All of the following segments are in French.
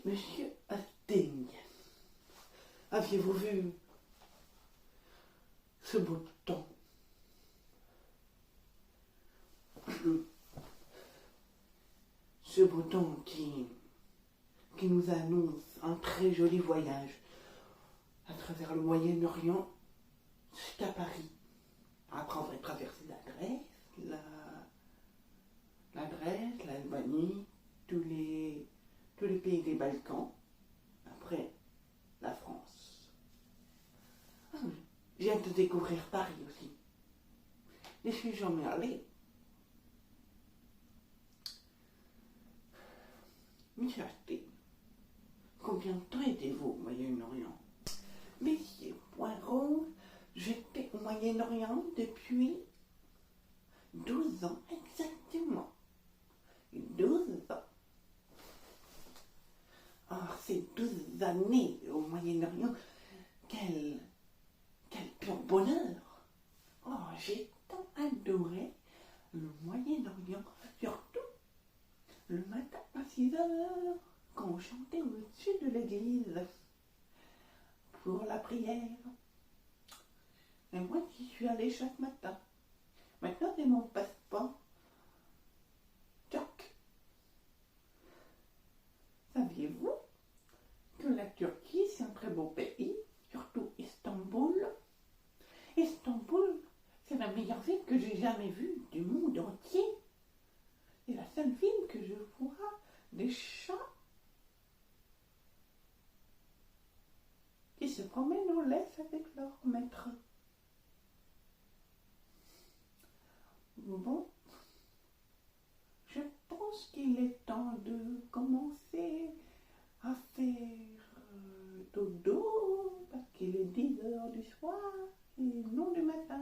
Monsieur Hastings, aviez-vous vu ce beau temps? Ce beau temps qui nous annonce un très joli voyage à travers le Moyen-Orient jusqu'à Paris. Après, on va traverser la Grèce, l'Albanie, tous les pays des Balkans. Après, la France. Je viens de découvrir Paris aussi. Je suis jamais allé. Monsieur Hastings, combien de temps étiez-vous au Moyen-Orient? Monsieur Poirot, j'étais au Moyen-Orient depuis 12 ans exactement. 12 ans. Ah, ces 12 années au Moyen-Orient, quel pur bonheur. Oh, j'ai tant adoré le Moyen-Orient, surtout le matin à 6 heures, quand on chantait au-dessus de l'église pour la prière. Et moi, j'y suis allée chaque matin. Maintenant, j'ai mon passeport turc. Saviez-vous que la Turquie, c'est un très beau pays, surtout Istanbul? Istanbul, c'est la meilleure ville que j'ai jamais vue du monde entier. C'est la seule ville que je vois des chats qui se promènent en laisse avec leur maître. Bon, je pense qu'il est temps de commencer à faire dodo parce qu'il est 10 heures du soir et non du matin.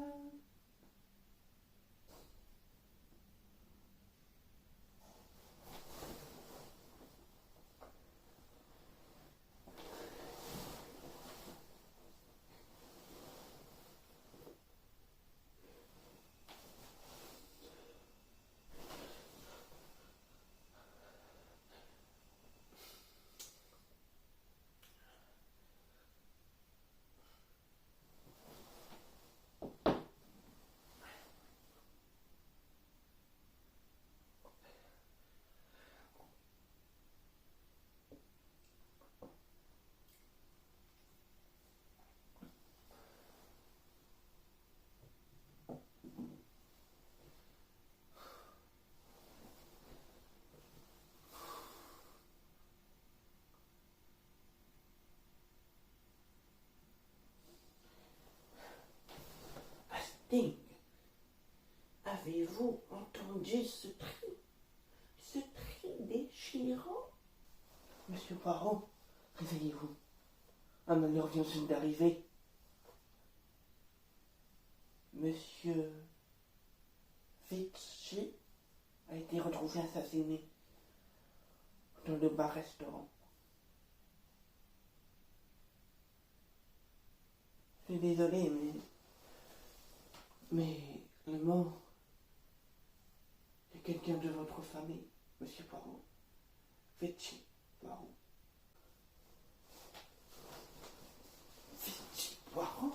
Hastings, avez-vous entendu ce cri déchirant? Monsieur Poirot, réveillez-vous. Un malheur vient juste d'arriver. Monsieur Vichy a été retrouvé assassiné dans le bar-restaurant. Je suis désolé, mais le mort, c'est quelqu'un de votre famille, Monsieur Poirot. Vichy Poirot. Vichy Poirot?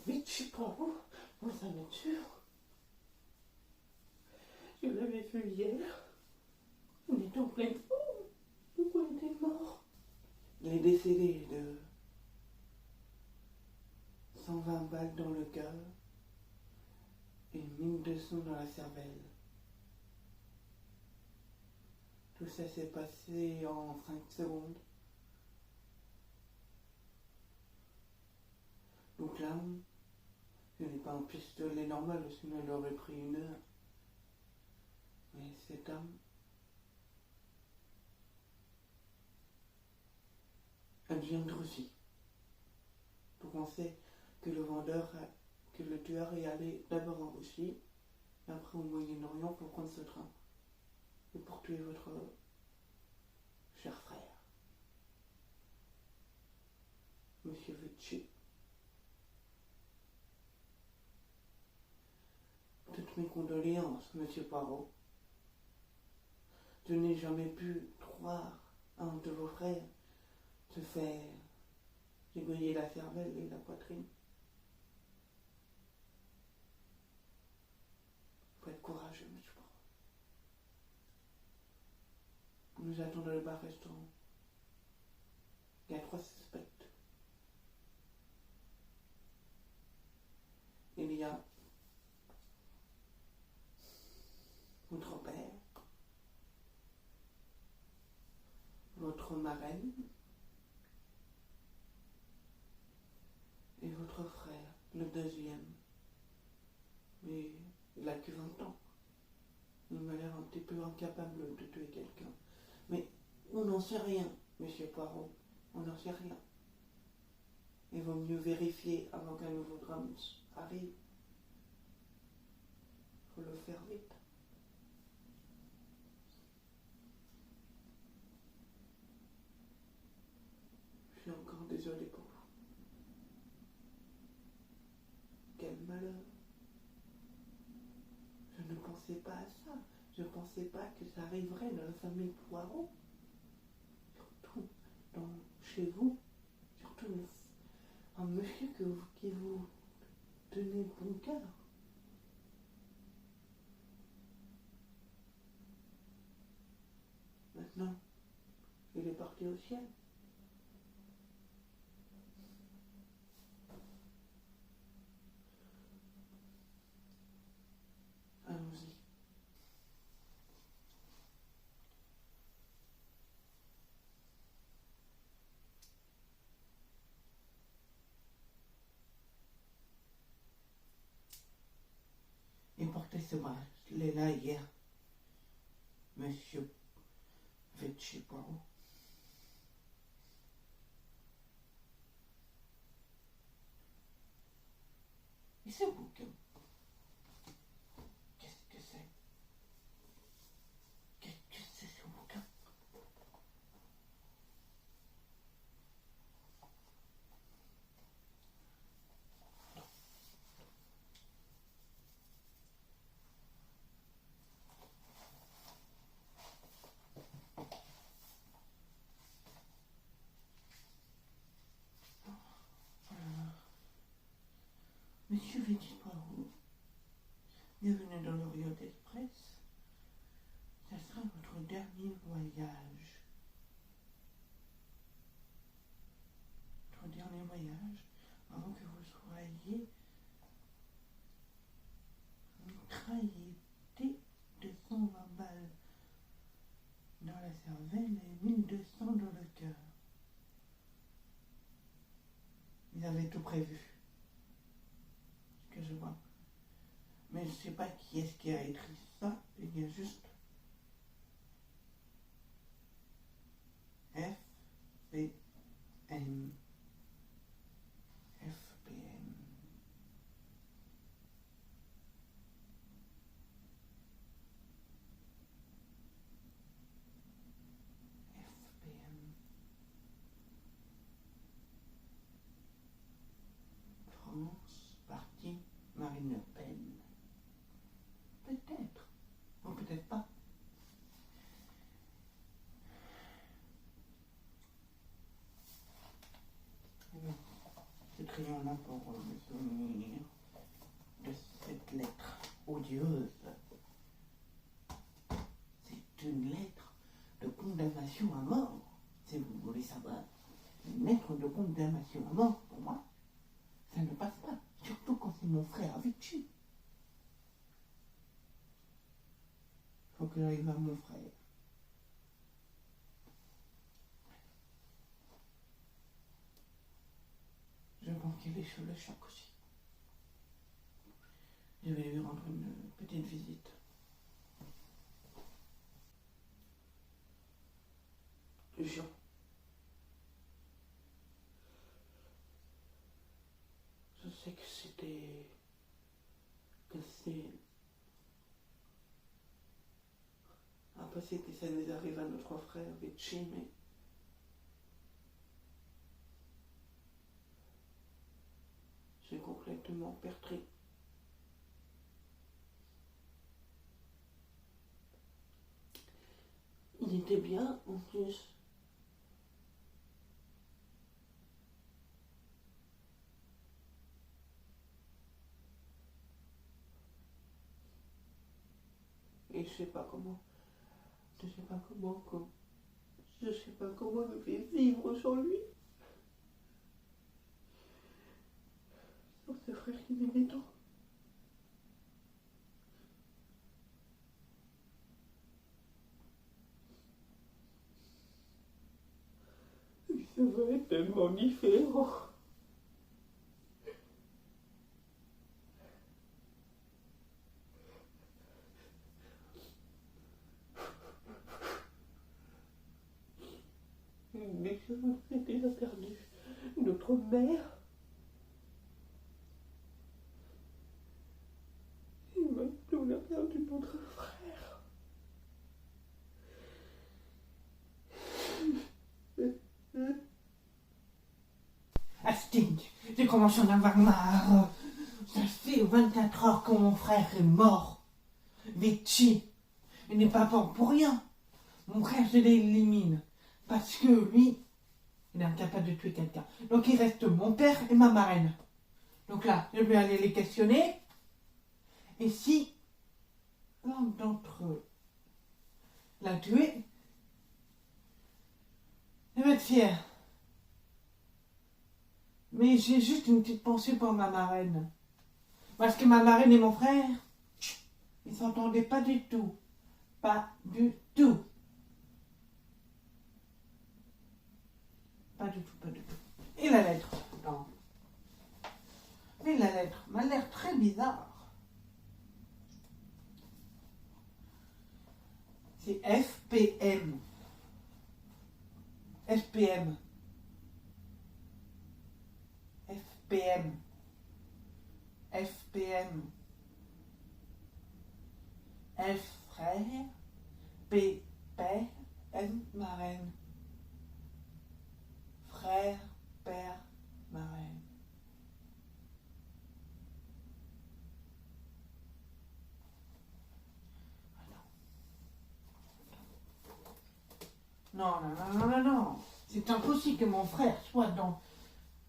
Vichy Poirot, vous en êtes sûr? Je l'avais vu hier. Il est en pleine forme. Pourquoi est-il mort? Il est décédé de 120 balles dans le cœur et 1200 dans la cervelle. Tout ça s'est passé en 5 secondes. Donc là, ce n'est pas un pistolet normal, sinon elle aurait pris 1 heure. Mais cette arme, elle vient de Russie. Donc on sait que le tueur est allé d'abord en Russie, et après au Moyen-Orient pour prendre ce train. Et pour tuer votre cher frère. Vichy. Toutes mes condoléances, monsieur Poirot. Je n'ai jamais pu croire un de vos frères se faire dégouiller la cervelle et la poitrine. Il faut être courageux, monsieur Poirot. Nous attendons dans le bar-restaurant. Il y a 3 suspects. Il y a votre père, votre marraine et votre frère, le deuxième. Mais il a que 20 ans. Il m'a l'air un petit peu incapable de tuer quelqu'un. Mais on n'en sait rien, monsieur Poirot. On n'en sait rien. Il vaut mieux vérifier avant qu'un nouveau drame arrive. Il faut le faire vite. Je suis encore désolé pour vous. Quel malheur. Je ne pensais pas à ça. Je ne pensais pas que ça arriverait dans la famille Poirot. Surtout chez vous. Surtout un monsieur qui vous tenait bon cœur. Maintenant, il est parti au ciel. Allons-y. Il portait ce bracelet-là hier, monsieur Vichy Poirot. Et ce bouquin, qu'est-ce que c'est? Qu'est-ce que c'est ce bouquin? Monsieur Vichy Poirot, bienvenue dans l'Orient Express. Ça sera votre dernier voyage. Votre dernier voyage avant que vous soyez mitraillé de 120 balles dans la cervelle et 1200 dans le cœur. Ils avaient tout prévu. Que je vois. Mais je ne sais pas qui est-ce qui a écrit ça. Il y a juste FPM. FPM. FPM. France, parti Marine Le Pen. Peut-être. Ou peut-être pas. Ce crayon-là pour me souvenir de cette lettre odieuse. C'est une lettre de condamnation à mort, si vous voulez savoir. Une lettre de condamnation à mort, pour moi, ça ne passe pas. Surtout quand c'est mon frère Vichy. Il faut que j'arrive à mon frère. Je manquais le choc aussi. Je vais lui rendre une petite visite. Jean. Je sais que c'est impossible que ça nous arrive à notre frère Vichy, mais de mon père très. Il était bien en plus. Et je sais pas comment. Je sais pas comment. Je sais pas comment je vais vivre sans lui. Sans ce frère qui m'aimait tant. Il se voit tellement différent. Mais je voudrais déjà perdu notre mère. Et maintenant on a perdu notre frère. Asting, j'ai commencé à en avoir marre. Ça fait 24 heures que mon frère est mort. Vichy, il n'est pas mort pour rien. Mon frère, je l'élimine. Parce que lui, il est incapable de tuer quelqu'un. Donc il reste mon père et ma marraine. Donc là, je vais aller les questionner. Et si l'un d'entre eux l'a tué, je vais être fier. Mais j'ai juste une petite pensée pour ma marraine. Parce que ma marraine et mon frère, ils s'entendaient pas du tout. Pas du tout. Pas du tout, pas du tout. Et la lettre? Non. Mais la lettre m'a l'air très bizarre. C'est FPM. FPM. FPM. FPM. F frère. P père. M marraine. Frère, père, marraine. Non, non, non, non, non, non. C'est impossible que mon frère soit dans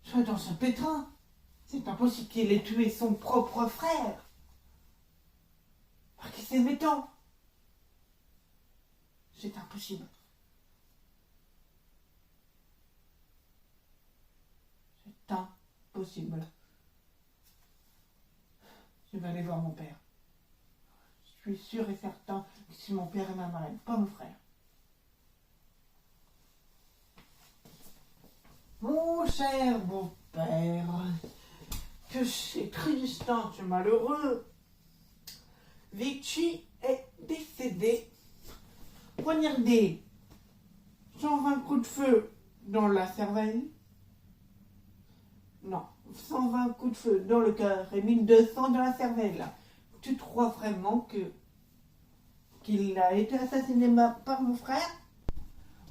ce pétrin. C'est impossible qu'il ait tué son propre frère. Parce qu'il s'aimait tant. C'est impossible. C'est impossible. Je vais aller voir mon père. Je suis sûr et certain que c'est mon père et ma marraine, pas mon frère. Mon cher beau-père, que c'est triste, hein, c'est malheureux. Vichy est décédé, poignardé, 120 coups de feu dans la cervelle. Non, 120 coups de feu dans le cœur et 1200 dans la cervelle. Tu crois vraiment qu'il a été assassiné par mon frère?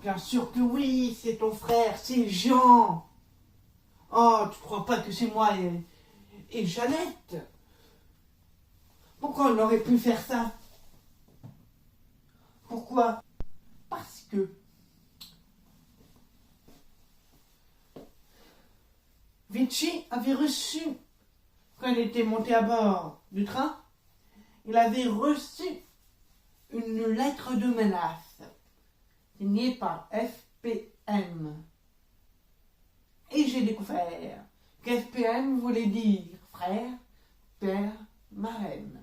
Bien sûr que oui, c'est ton frère, c'est Jean. Oh, tu crois pas que c'est moi et Jeannette? Pourquoi on aurait pu faire ça? Pourquoi? Parce que Vichy avait reçu, quand il était monté à bord du train, il avait reçu une lettre de menace signée par FPM. Et j'ai découvert qu'FPM voulait dire frère, père, marraine.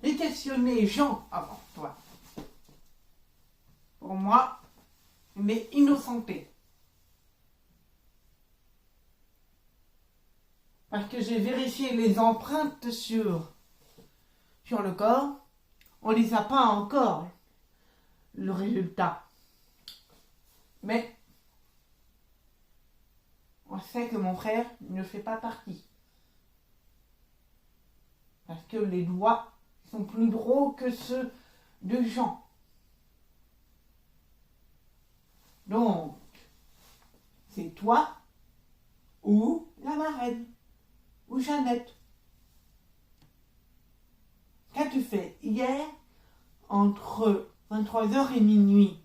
J'ai questionné Jean avant toi. Pour moi, il est innocenté. Parce que j'ai vérifié les empreintes sur le corps, on ne les a pas encore, le résultat. Mais on sait que mon frère ne fait pas partie. Parce que les doigts sont plus gros que ceux de Jean. Donc, c'est toi ou la marraine. ou Jeannette, qu'as-tu fait hier entre 23h et minuit?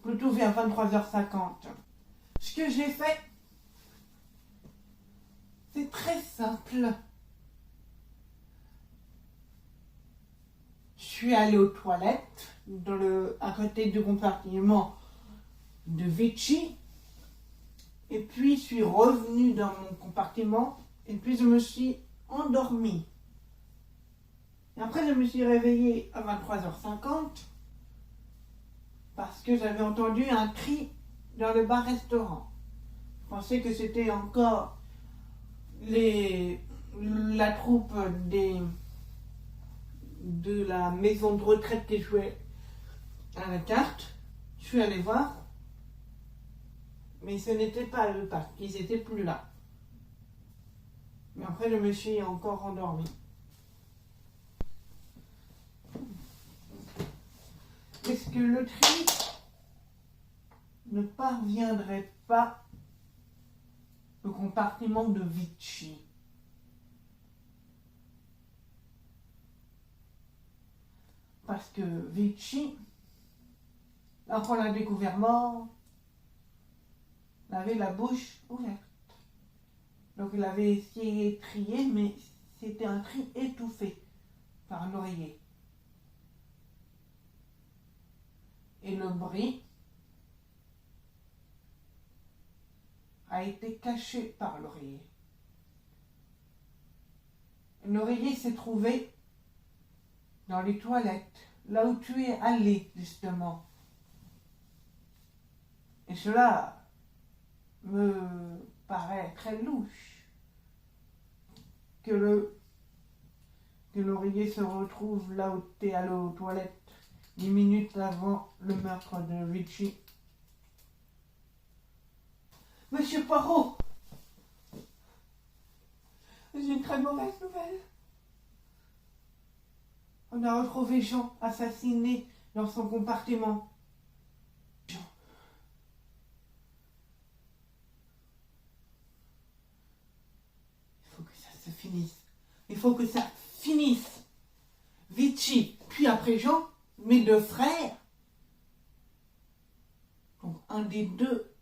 Plutôt vers 23h50. Ce que j'ai fait, c'est très simple. Je suis allée aux toilettes, à côté du compartiment de Vichy, et puis je suis revenue dans mon compartiment, et puis je me suis endormie. Et après, je me suis réveillée à 23h50 parce que j'avais entendu un cri dans le bar-restaurant. Je pensais que c'était encore la troupe de la maison de retraite qui jouait à la carte. Je suis allée voir, mais ce n'était pas eux parce qu'ils n'étaient plus là. Mais après, je me suis encore endormie. Est-ce que le tri ne parviendrait pas au compartiment de Vichy? Parce que Vichy, là qu'on l'a découvert mort, il avait la bouche ouverte. Donc il avait essayé de trier, mais c'était un tri étouffé par un oreiller. Et le bris a été caché par l'oreiller. L'oreiller s'est trouvé dans les toilettes, là où tu es allé, justement. Et cela me paraît très louche que l'oreiller se retrouve là où tu es allé aux toilettes 10 minutes avant le meurtre de Vichy. Monsieur Poirot, j'ai une très mauvaise nouvelle. On a retrouvé Jean assassiné dans son compartiment. Jean. Il faut que ça se finisse. Il faut que ça finisse. Vichy, puis après Jean, mes deux frères. Donc un des deux,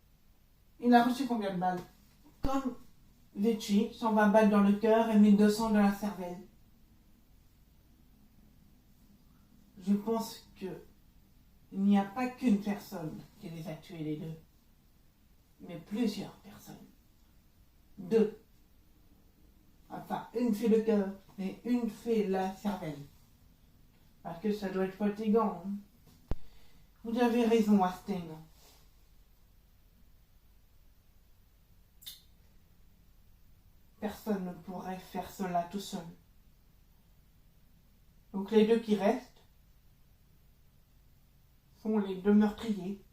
il a reçu combien de balles? Comme Vichy, 120 balles dans le cœur et 1200 dans la cervelle. Je pense qu'il n'y a pas qu'une personne qui les a tués les deux, mais plusieurs personnes. Deux. Enfin, une fait le cœur et une fait la cervelle. Parce que ça doit être fatigant. Hein. Vous avez raison, Astin. Personne ne pourrait faire cela tout seul. Donc les deux qui restent sont les deux meurtriers.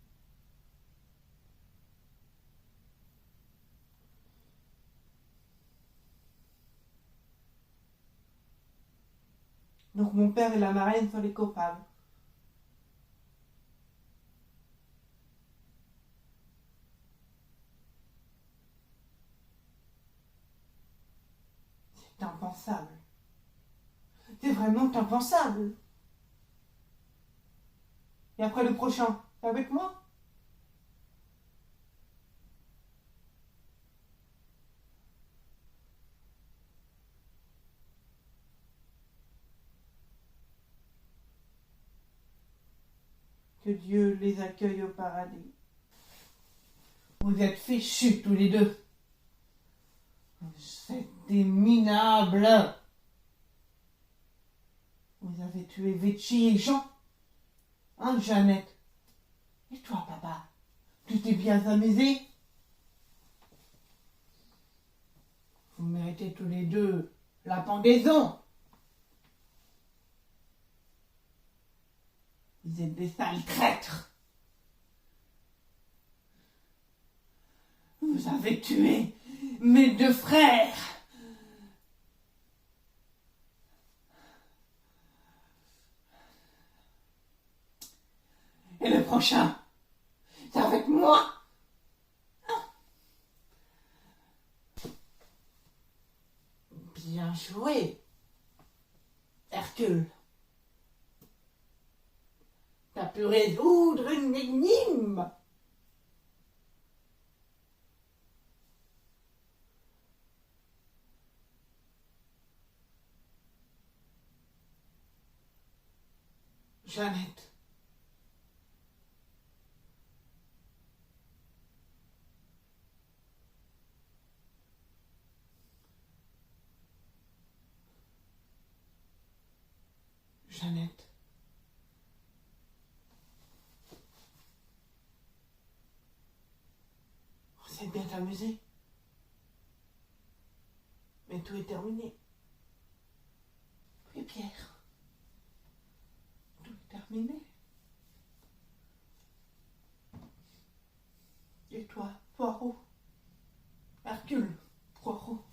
Donc mon père et la marraine sont les coupables. C'est impensable. C'est vraiment impensable. Et après le prochain, c'est avec moi? Que Dieu les accueille au paradis. Vous êtes fichus tous les deux. C'est des minables. Vous avez tué Vichy et Jean. Hein, Jeannette? Et toi, papa? Tu t'es bien amusé? Vous méritez tous les deux la pendaison. Vous êtes des sales traîtres. Vous avez tué mes deux frères. Et le prochain, c'est avec moi. joué, Hercule. T'as pu résoudre une énigme. Jeannette. Jeannette. On s'est bien amusé. Mais tout est terminé. Et Pierre. Tout est terminé. Et toi, Poirot. Hercule, Poirot.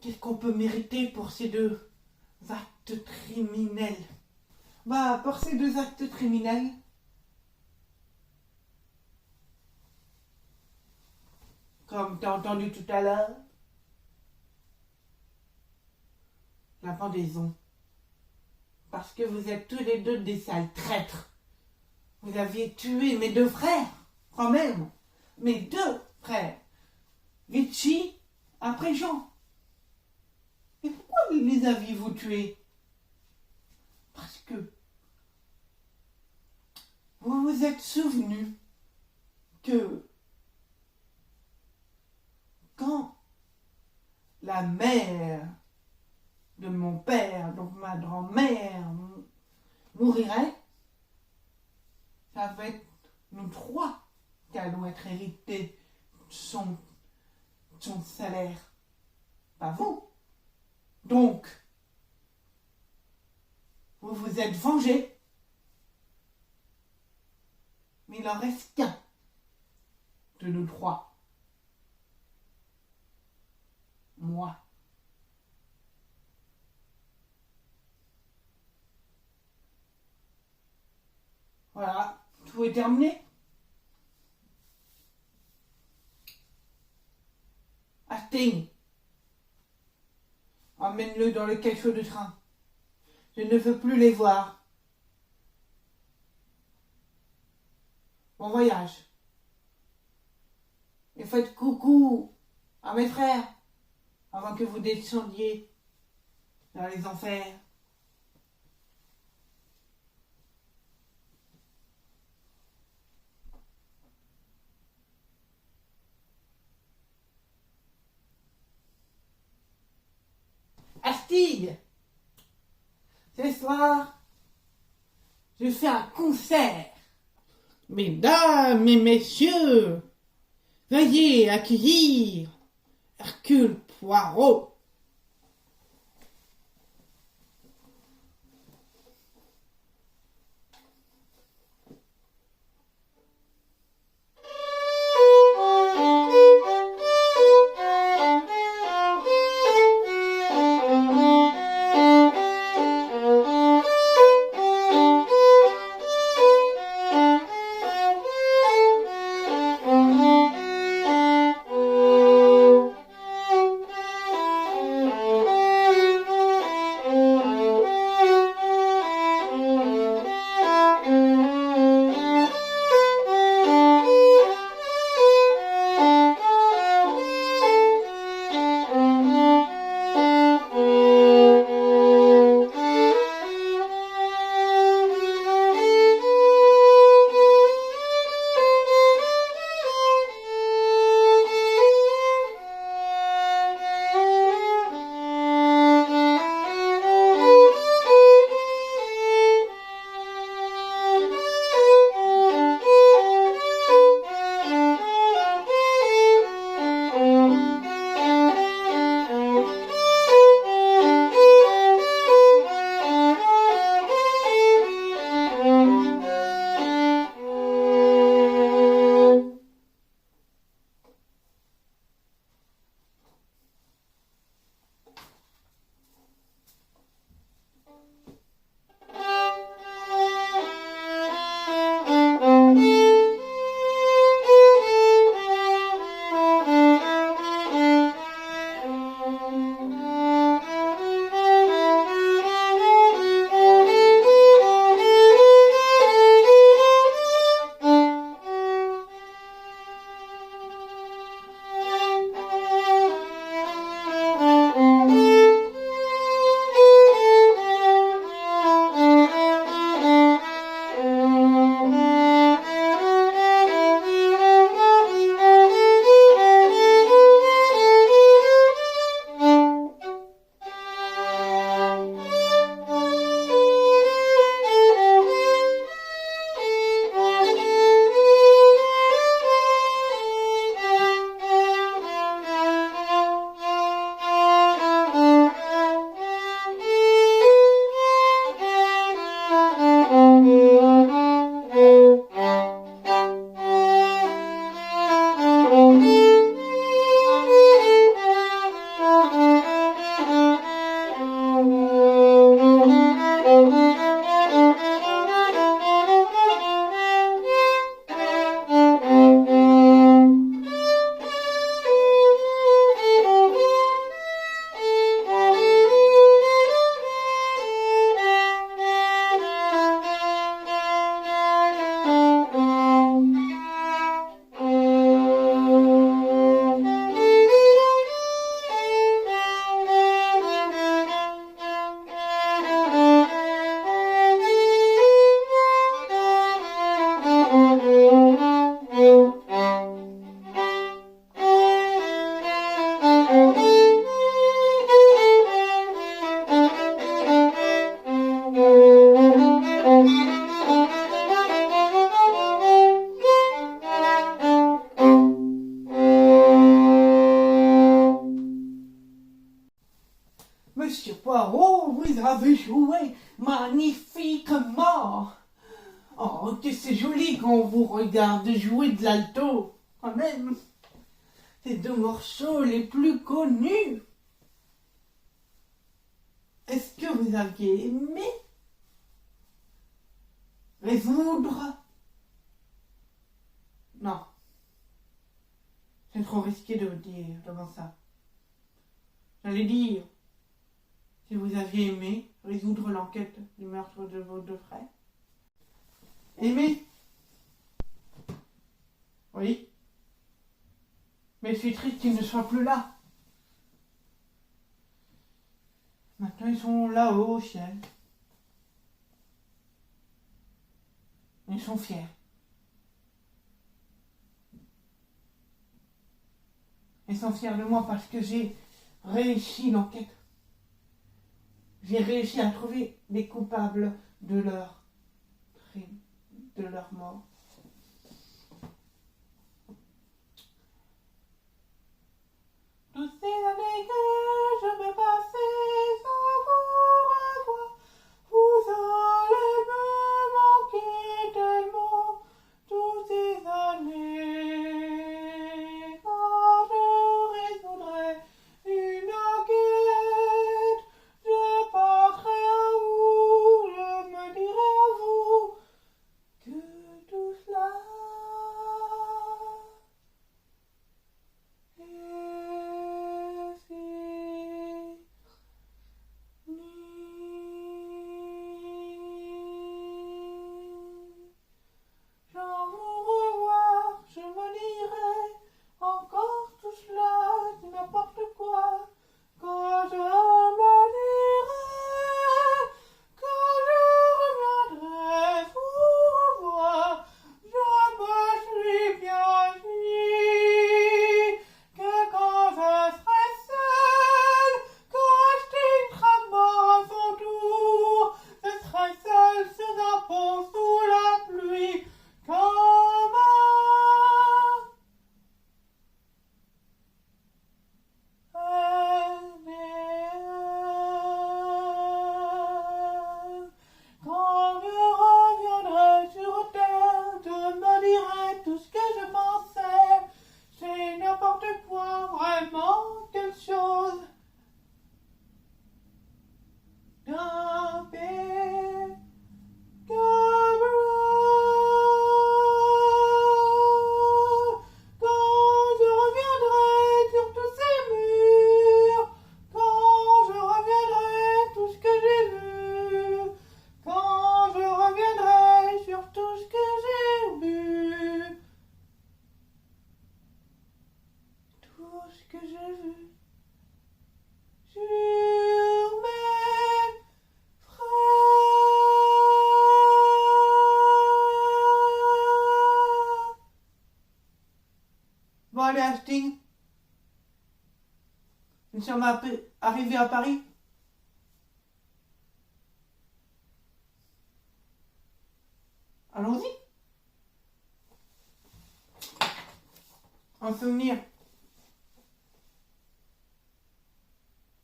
Qu'est-ce qu'on peut mériter pour ces deux actes criminels? Bah, pour ces deux actes criminels, comme t'as entendu tout à l'heure, la pendaison. Parce que vous êtes tous les deux des sales traîtres. Vous aviez tué mes deux frères, quand même. Mes deux frères. Vichy, après Jean. Et pourquoi les aviez-vous tués? Parce que vous vous êtes souvenu que quand la mère de mon père, donc ma grand-mère, mourirait, ça va être nous trois qui allons être hérités de son salaire. Pas vous. Donc, vous vous êtes vengés. Mais il en reste qu'un de nous trois. Moi. Voilà, tout est terminé. Hastings, emmène-le dans le cachot de train. Je ne veux plus les voir. Bon voyage. Et faites coucou à mes frères avant que vous descendiez dans les enfers. Astide, ce soir, je fais un concert. Mesdames et messieurs, veuillez accueillir Hercule Poirot. jouer magnifiquement. Oh, que c'est joli quand on vous regarde jouer de l'alto, quand même. C'est deux morceaux les plus connus. Est-ce que vous aviez aimé résoudre? Non. C'est trop risqué de vous dire devant ça. J'allais dire, si vous aviez aimé résoudre l'enquête du meurtre de vos deux frères. Aimé? Oui. Mais je suis triste qu'ils ne soient plus là. Maintenant, ils sont là-haut au ciel. Ils sont fiers. Ils sont fiers de moi parce que j'ai réussi l'enquête. J'ai réussi à trouver les coupables de leur crime, de leur mort. Toutes ces années que je vais passer sans vous revoir, vous allez me manquer tellement. Toutes ces années, quand je résoudrai une enquête, je penserai à vous, je me dirai à vous que tout cela est fini. Sans vous revoir, je me dirai encore tout cela, n'importe quoi. Quand je me dirai, quand je reviendrai vous revoir, je me suis bien dit que quand je serai seul, quand rester tranquillement à son tour, je serai seul sur un pont sous la pluie, comme un néant. Quand je reviendrai sur terre, je me dirai tout ce que je pensais. C'est n'importe quoi, vraiment quelque chose d'impeccable. Quand je reviendrai sur tous ces murs, quand je reviendrai tout ce que j'ai vu, quand je reviendrai sur tout ce que j'ai vu, tout ce que j'ai vu sur mes frères. Bon, allez, Hastings. Nous sommes arrivés à Paris. Allons-y. En souvenir,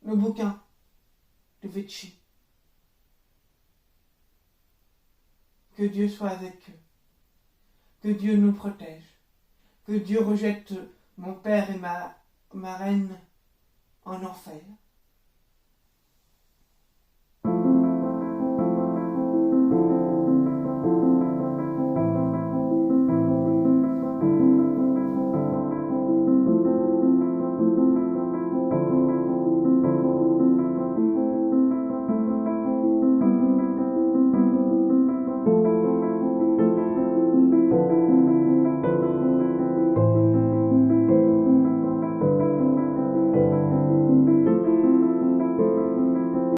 le bouquin de Vichy. Que Dieu soit avec eux. Que Dieu nous protège. Que Dieu rejette mon père et ma reine en enfer.